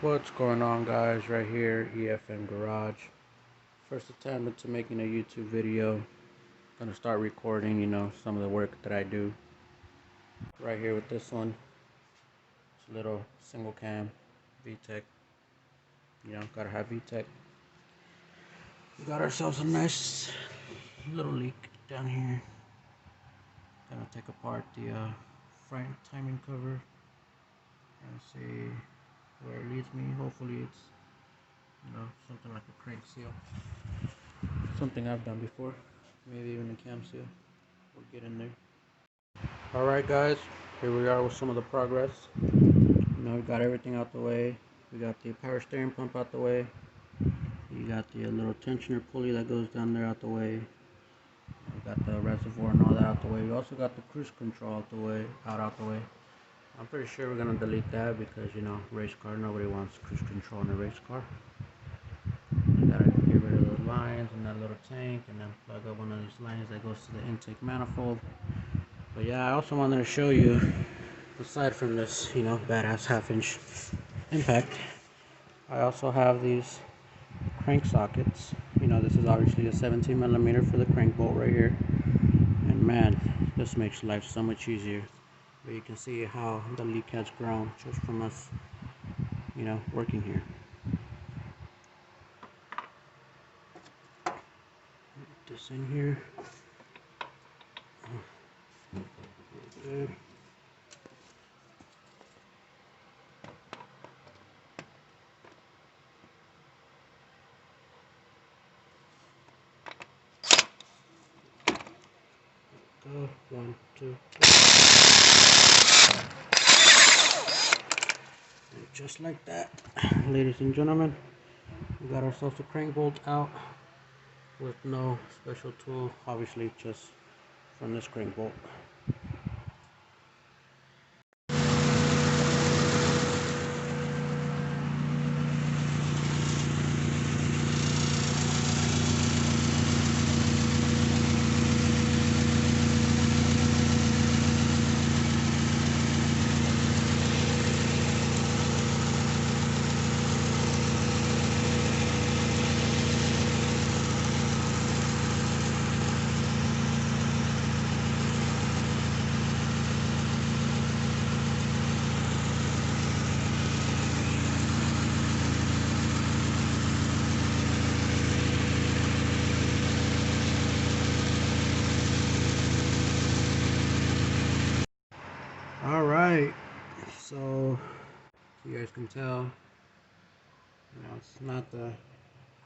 What's going on, guys? Right here, EFM Garage. First attempt into making a YouTube video. Gonna start recording, some of the work that I do. Right here with this one. It's a little single cam VTech. Gotta have VTech. We got ourselves a nice little leak down here. Gonna take apart the front timing cover and see where it leads me. Hopefully it's something like a crank seal. Something I've done before. Maybe even a cam seal. We'll get in there. Alright guys, here we are with some of the progress. We got everything out the way. We got the power steering pump out the way. You got the little tensioner pulley that goes down there out the way. We got the reservoir and all that out the way. We also got the cruise control out the way. I'm pretty sure we're gonna delete that because race car, nobody wants cruise control in a race car. You gotta get rid of the lines and that little tank and then plug up one of these lines that goes to the intake manifold. But yeah, I also wanted to show you, aside from this, badass half-inch impact, I also have these crank sockets. This is obviously a 17 millimeter for the crank bolt right here. And man, this makes life so much easier. But you can see how the leak has grown just from us, working here. Put this in here. Good. Go. 1, 2, 3. And just like that, ladies and gentlemen, we got ourselves a crank bolt out with no special tool, obviously just from this crank bolt. Alright, so you guys can tell, it's not the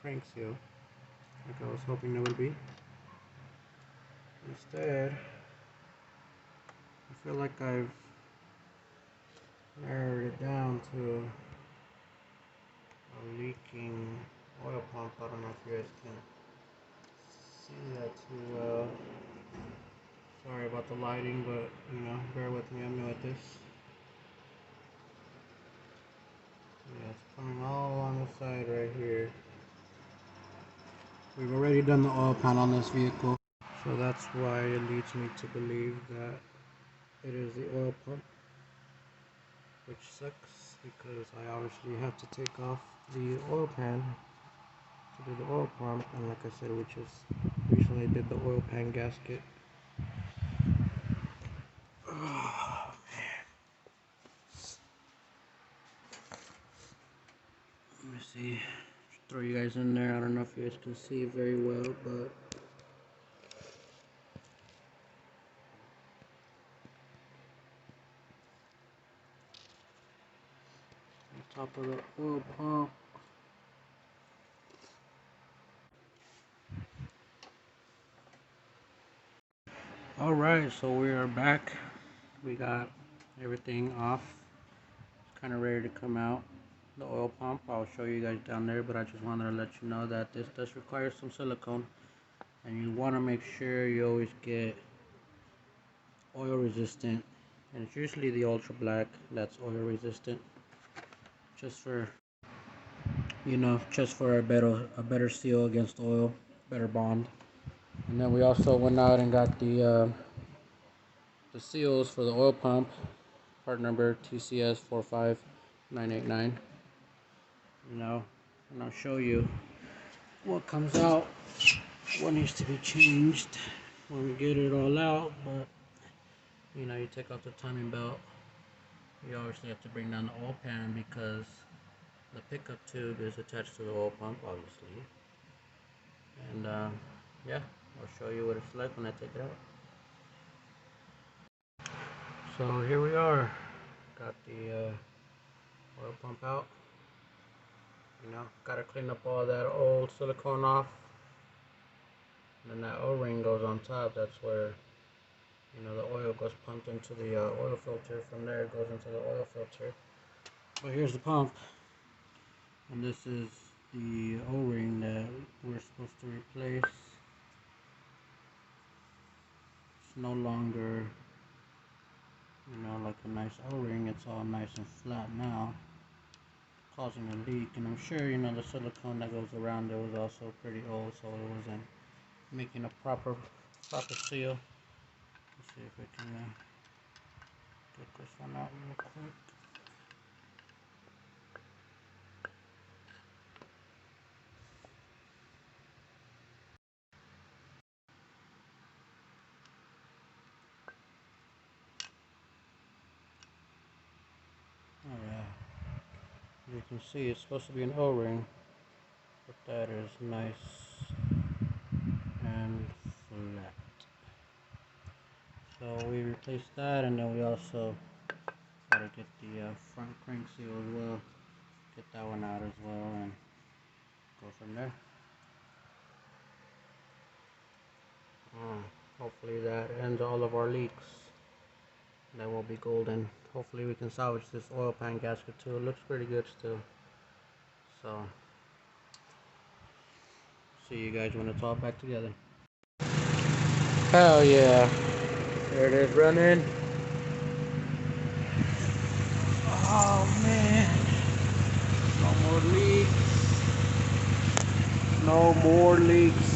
crank seal like I was hoping it would be. Instead, I feel like I've narrowed it down to a leaking oil pump. I don't know if you guys can see that too well. Sorry about the lighting, but bear with me, I'm new at this. Yeah, it's coming all along the side right here. We've already done the oil pan on this vehicle, so that's why it leads me to believe that it is the oil pump, which sucks because I obviously have to take off the oil pan to do the oil pump, and like I said, we just recently did the oil pan gasket. Oh, man. Let me see. Just throw you guys in there. I don't know if you guys can see very well, but on top of the oil pump. Alright, so we are back. We got everything off. It's kind of ready to come out. The oil pump, I'll show you guys down there, but I just wanted to let you know that this does require some silicone, and you want to make sure you always get oil resistant, and it's usually the ultra black that's oil resistant, just for a better seal against oil, better bond. And then we also went out and got the seals for the oil pump, part number TCS 45989. you know, and I'll show you what comes out, what needs to be changed when we get it all out. But you know, you take out the timing belt. You obviously have to bring down the oil pan because the pickup tube is attached to the oil pump, obviously. And yeah, I'll show you what it's like when I take it out. So here we are. Got the oil pump out. You know, gotta clean up all that old silicone off. And then that O-ring goes on top. That's where, you know, the oil goes pumped into the oil filter. From there it goes into the oil filter. But here's the pump. And this is the O-ring that we're supposed to replace. It's no longer, you know, like a nice O-ring. It's all nice and flat now, causing a leak. And I'm sure, you know, the silicone that goes around it was also pretty old, so it wasn't making a proper seal. Let's see if we can get this one out real quick. Alright, as you can see, it's supposed to be an O-ring, but that is nice and flat. So we replaced that, and then we also gotta get the front crank seal as well. Get that one out as well, and go from there. Hopefully that ends all of our leaks. That will be golden. Hopefully we can salvage this oil pan gasket too. It looks pretty good still. So, see you guys when it's all back together. Hell yeah. There it is running. Oh man. No more leaks. No more leaks.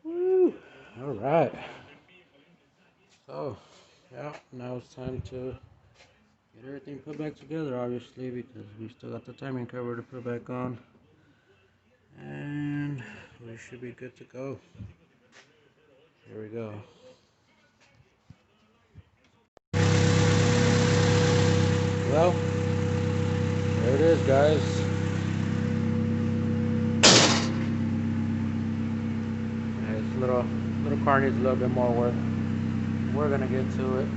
Woo! All right. So, yeah, now it's time to get everything put back together, obviously, because we still got the timing cover to put back on. And we should be good to go. Here we go. Well, there it is, guys. Yeah, this little car needs a little bit more work. We're gonna get to it.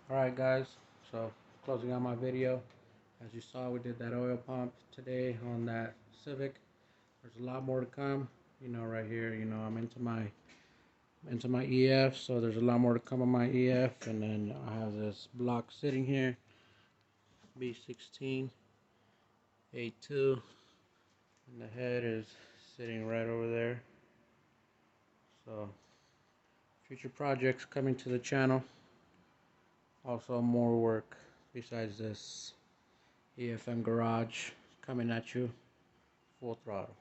Alright guys, so closing out my video. As you saw, we did that oil pump today on that Civic. There's a lot more to come. You know, right here, you know, I'm into my EF, so there's a lot more to come on my EF. And then I have this block sitting here, B16 A2, and the head is sitting right over there. So future projects coming to the channel. Also more work besides this EFM garage coming at you full throttle.